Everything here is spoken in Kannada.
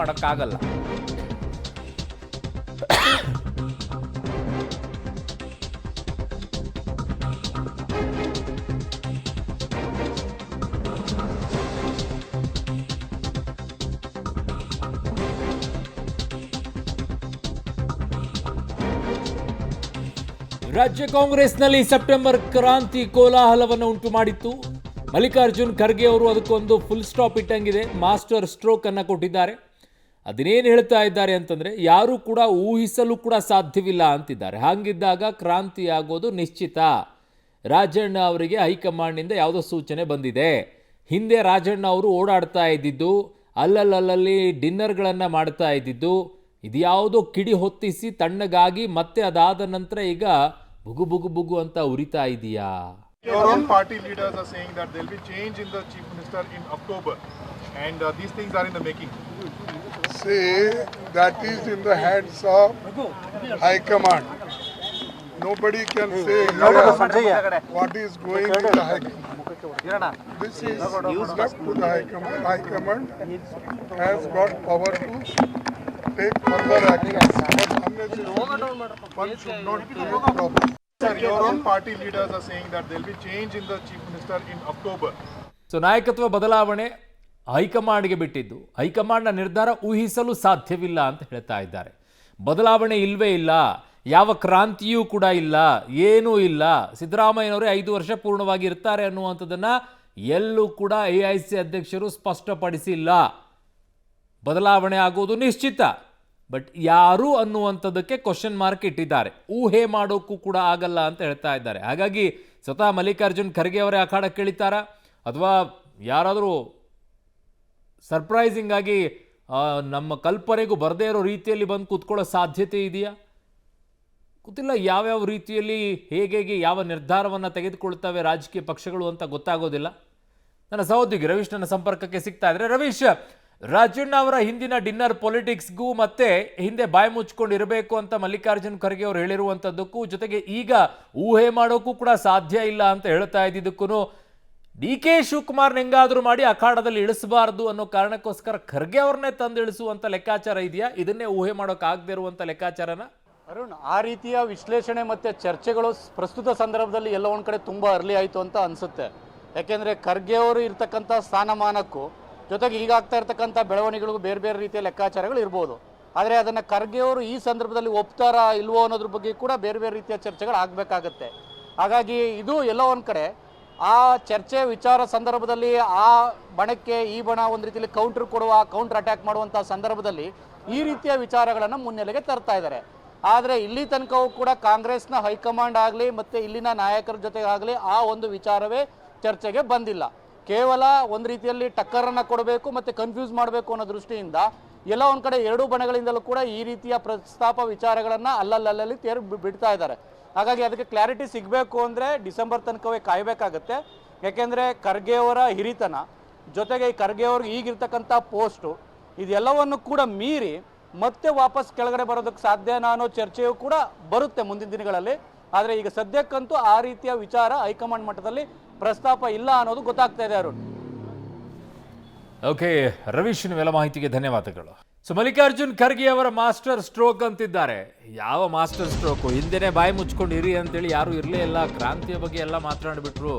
ಮಾಡೋಕ್ಕಾಗಲ್ಲ. ರಾಜ್ಯ ಕಾಂಗ್ರೆಸ್ನಲ್ಲಿ ಸೆಪ್ಟೆಂಬರ್ ಕ್ರಾಂತಿ ಕೋಲಾಹಲವನ್ನು ಉಂಟು ಮಾಡಿತ್ತು. ಮಲ್ಲಿಕಾರ್ಜುನ್ ಖರ್ಗೆ ಅವರು ಅದಕ್ಕೊಂದು ಫುಲ್ ಸ್ಟಾಪ್ ಇಟ್ಟಂಗಿದೆ, ಮಾಸ್ಟರ್ ಸ್ಟ್ರೋಕ್ ಅನ್ನು ಕೊಟ್ಟಿದ್ದಾರೆ. ಅದನ್ನೇನು ಹೇಳ್ತಾ ಇದ್ದಾರೆ ಅಂತಂದರೆ, ಯಾರೂ ಕೂಡ ಊಹಿಸಲು ಕೂಡ ಸಾಧ್ಯವಿಲ್ಲ ಅಂತಿದ್ದಾರೆ. ಹಾಗಿದ್ದಾಗ ಕ್ರಾಂತಿ ಆಗೋದು ನಿಶ್ಚಿತ. ರಾಜಣ್ಣ ಅವರಿಗೆ ಹೈಕಮಾಂಡ್ನಿಂದ ಯಾವುದೋ ಸೂಚನೆ ಬಂದಿದೆ. ಹಿಂದೆ ರಾಜಣ್ಣ ಅವರು ಓಡಾಡ್ತಾ ಇದ್ದಿದ್ದು, ಅಲ್ಲಲ್ಲಿ ಡಿನ್ನರ್ಗಳನ್ನು ಮಾಡ್ತಾ ಇದ್ದಿದ್ದು, ಇದ್ಯಾವುದೋ ಕಿಡಿ ಹೊತ್ತಿಸಿ ತಣ್ಣಗಾಗಿ ಮತ್ತೆ ಅದಾದ ನಂತರ ಈಗ ಬುಗು ಬುಗು ಬುಗು ಅಂತ ಉರಿತಾ ಇದೆಯಾ? Your own party leaders are saying that there will be change in the chief minister in October, and these things are in the making. See, that is in the hands of High Command. Nobody can say what is going in the High Command. This is left to the High Command. High Command has got power to take further action. But unnecessary one should not create problem. Sir, your own party leaders are saying that there will be change in the chief minister in October. So ನಾಯಕತ್ವ ಬದಲಾವಣೆ ಹೈಕಮಾಂಡ್ಗೆ ಬಿಟ್ಟಿದ್ದು, ಹೈಕಮಾಂಡ್ನ ನಿರ್ಧಾರ ಊಹಿಸಲು ಸಾಧ್ಯವಿಲ್ಲ ಅಂತ ಹೇಳ್ತಾ ಇದ್ದಾರೆ. ಬದಲಾವಣೆ ಇಲ್ಲವೇ ಇಲ್ಲ, ಯಾವ ಕ್ರಾಂತಿಯೂ ಕೂಡ ಇಲ್ಲ, ಏನೂ ಇಲ್ಲ. ಸಿದ್ದರಾಮಯ್ಯನವರೇ 5 ವರ್ಷ ಪೂರ್ಣವಾಗಿ ಇರ್ತಾರೆ ಅನ್ನುವಂಥದ್ದನ್ನು ಎಲ್ಲೂ ಕೂಡ AIC ಅಧ್ಯಕ್ಷರು ಸ್ಪಷ್ಟಪಡಿಸಿಲ್ಲ. ಬದಲಾವಣೆ ಆಗೋದು ನಿಶ್ಚಿತ, ಬಟ್ ಯಾರು ಅನ್ನುವಂಥದ್ದಕ್ಕೆ ಕ್ವಶನ್ ಮಾರ್ಕ್ ಇಟ್ಟಿದ್ದಾರೆ. ಊಹೆ ಮಾಡೋಕ್ಕೂ ಕೂಡ ಆಗಲ್ಲ ಅಂತ ಹೇಳ್ತಾ ಇದ್ದಾರೆ. ಹಾಗಾಗಿ ಸ್ವತಃ ಮಲ್ಲಿಕಾರ್ಜುನ್ ಖರ್ಗೆ ಅವರೇ ಅಖಾಡಕ್ಕೆ ಇಳಿತಾರಾ, ಅಥವಾ ಯಾರಾದರೂ ಸರ್ಪ್ರೈಸಿಂಗ್ ಆಗಿ ನಮ್ಮ ಕಲ್ಪನೆಗೂ ಬರದೇ ಇರೋ ರೀತಿಯಲ್ಲಿ ಬಂದು ಕೂತ್ಕೊಳ್ಳೋ ಸಾಧ್ಯತೆ ಇದೆಯಾ? ಗೊತ್ತಿಲ್ಲ. ಯಾವ್ಯಾವ ರೀತಿಯಲ್ಲಿ ಹೇಗೆ ಯಾವ ನಿರ್ಧಾರವನ್ನು ತೆಗೆದುಕೊಳ್ತವೆ ರಾಜಕೀಯ ಪಕ್ಷಗಳು ಅಂತ ಗೊತ್ತಾಗೋದಿಲ್ಲ. ನನ್ನ ಸಹೋದ್ಯೋಗಿ ರವೀಶ್ ನನ್ನ ಸಂಪರ್ಕಕ್ಕೆ ಸಿಗ್ತಾ ಇದ್ದಾರೆ. ರವೀಶ್, ರಾಜಣ್ಣ ಅವರ ಹಿಂದಿನ ಡಿನ್ನರ್ ಪೊಲಿಟಿಕ್ಸ್ಗೂ ಮತ್ತೆ ಹಿಂದೆ ಬಾಯಿ ಮುಚ್ಕೊಂಡಿರಬೇಕು ಅಂತ ಮಲ್ಲಿಕಾರ್ಜುನ್ ಖರ್ಗೆ ಅವರು ಹೇಳಿರುವಂಥದ್ದಕ್ಕೂ, ಜೊತೆಗೆ ಈಗ ಊಹೆ ಮಾಡೋಕ್ಕೂ ಕೂಡ ಸಾಧ್ಯ ಇಲ್ಲ ಅಂತ ಹೇಳ್ತಾ ಇದ್ದಿದ್ದಕ್ಕೂ, DK ಶಿವಕುಮಾರ್ ಹೆಂಗಾದರೂ ಮಾಡಿ ಅಖಾಡದಲ್ಲಿ ಇಳಿಸಬಾರ್ದು ಅನ್ನೋ ಕಾರಣಕ್ಕೋಸ್ಕರ ಖರ್ಗೆ ಅವ್ರನ್ನೇ ತಂದು ಇಳಿಸುವಂಥ ಲೆಕ್ಕಾಚಾರ ಇದೆಯಾ? ಇದನ್ನೇ ಊಹೆ ಮಾಡೋಕ್ಕಾಗದೇ ಇರುವಂಥ ಲೆಕ್ಕಾಚಾರನ? ಅರುಣ್, ಆ ರೀತಿಯ ವಿಶ್ಲೇಷಣೆ ಮತ್ತು ಚರ್ಚೆಗಳು ಪ್ರಸ್ತುತ ಸಂದರ್ಭದಲ್ಲಿ ಎಲ್ಲ ಒಂದು ಕಡೆ ತುಂಬ ಅರ್ಲಿ ಆಯಿತು ಅಂತ ಅನಿಸುತ್ತೆ. ಯಾಕೆಂದರೆ ಖರ್ಗೆ ಅವರು ಇರ್ತಕ್ಕಂಥ ಸ್ಥಾನಮಾನಕ್ಕೂ ಜೊತೆಗೆ ಈಗ ಆಗ್ತಾ ಇರ್ತಕ್ಕಂಥ ಬೆಳವಣಿಗೆಗಳಿಗೂ ಬೇರೆ ಬೇರೆ ರೀತಿಯ ಲೆಕ್ಕಾಚಾರಗಳು ಇರ್ಬೋದು. ಆದರೆ ಅದನ್ನು ಖರ್ಗೆ ಅವರು ಈ ಸಂದರ್ಭದಲ್ಲಿ ಒಪ್ತಾರಾ ಇಲ್ವೋ ಅನ್ನೋದ್ರ ಬಗ್ಗೆ ಕೂಡ ಬೇರೆ ಬೇರೆ ರೀತಿಯ ಚರ್ಚೆಗಳು ಆಗಬೇಕಾಗತ್ತೆ. ಹಾಗಾಗಿ ಇದು ಎಲ್ಲ ಒಂದು ಕಡೆ ಆ ಚರ್ಚೆ ವಿಚಾರ ಸಂದರ್ಭದಲ್ಲಿ ಆ ಬಣಕ್ಕೆ ಈ ಬಣ ಒಂದು ರೀತಿಯಲ್ಲಿ ಕೌಂಟರ್ ಕೊಡುವ, ಕೌಂಟರ್ ಅಟ್ಯಾಕ್ ಮಾಡುವಂಥ ಸಂದರ್ಭದಲ್ಲಿ ಈ ರೀತಿಯ ವಿಚಾರಗಳನ್ನು ಮುನ್ನೆಲೆಗೆ ತರ್ತಾ ಇದ್ದಾರೆ. ಆದರೆ ಇಲ್ಲಿ ತನಕವೂ ಕೂಡ ಕಾಂಗ್ರೆಸ್ನ ಹೈಕಮಾಂಡ್ ಆಗಲಿ ಮತ್ತು ಇಲ್ಲಿನ ನಾಯಕರ ಜೊತೆಗಾಗಲಿ ಆ ಒಂದು ವಿಚಾರವೇ ಚರ್ಚೆಗೆ ಬಂದಿಲ್ಲ. ಕೇವಲ ಒಂದು ರೀತಿಯಲ್ಲಿ ಟಕ್ಕರನ್ನು ಕೊಡಬೇಕು ಮತ್ತು ಕನ್ಫ್ಯೂಸ್ ಮಾಡಬೇಕು ಅನ್ನೋ ದೃಷ್ಟಿಯಿಂದ ಎಲ್ಲ ಒಂದು ಕಡೆ ಎರಡೂ ಬಣಗಳಿಂದಲೂ ಕೂಡ ಈ ರೀತಿಯ ಪ್ರಸ್ತಾಪ ವಿಚಾರಗಳನ್ನು ಅಲ್ಲಲ್ಲಿ ಬಿಡ್ತಾ ಇದ್ದಾರೆ. ಹಾಗಾಗಿ ಅದಕ್ಕೆ ಕ್ಲಾರಿಟಿ ಸಿಗಬೇಕು ಅಂದರೆ ಡಿಸೆಂಬರ್ ತನಕವೇ ಕಾಯಬೇಕಾಗತ್ತೆ. ಯಾಕೆಂದರೆ ಖರ್ಗೆ ಅವರ ಹಿರಿತನ ಜೊತೆಗೆ ಈ ಖರ್ಗೆ ಅವ್ರಿಗೆ ಈಗಿರ್ತಕ್ಕಂಥ ಪೋಸ್ಟು ಇದೆಲ್ಲವನ್ನು ಕೂಡ ಮೀರಿ ಮತ್ತೆ ವಾಪಸ್ ಕೆಳಗಡೆ ಬರೋದಕ್ಕೆ ಸಾಧ್ಯನಾ ಅನ್ನೋ ಚರ್ಚೆಯೂ ಕೂಡ ಬರುತ್ತೆ ಮುಂದಿನ ದಿನಗಳಲ್ಲಿ. ಆದರೆ ಈಗ ಸದ್ಯಕ್ಕಂತೂ ಆ ರೀತಿಯ ವಿಚಾರ ಹೈಕಮಾಂಡ್ ಮಟ್ಟದಲ್ಲಿ ಪ್ರಸ್ತಾಪ ಇಲ್ಲ ಅನ್ನೋದು ಗೊತ್ತಾಗ್ತಾ ಇದೆ. ಅರುಣ್, ಓಕೆ ರವೀಶ್, ನೀವೆಲ್ಲ ಮಾಹಿತಿಗೆ ಧನ್ಯವಾದಗಳು. ಸೊ ಮಲ್ಲಿಕಾರ್ಜುನ್ ಖರ್ಗೆ ಅವರ ಮಾಸ್ಟರ್ ಸ್ಟ್ರೋಕ್ ಅಂತಿದ್ದಾರೆ. ಯಾವ ಮಾಸ್ಟರ್ ಸ್ಟ್ರೋಕು? ಹಿಂದೆನೇ ಬಾಯಿ ಮುಚ್ಕೊಂಡು ಇರಿ ಅಂತೇಳಿ ಯಾರೂ ಇರಲೇ ಇಲ್ಲ. ಕ್ರಾಂತಿಯ ಬಗ್ಗೆ ಎಲ್ಲ ಮಾತನಾಡಿಬಿಟ್ರು.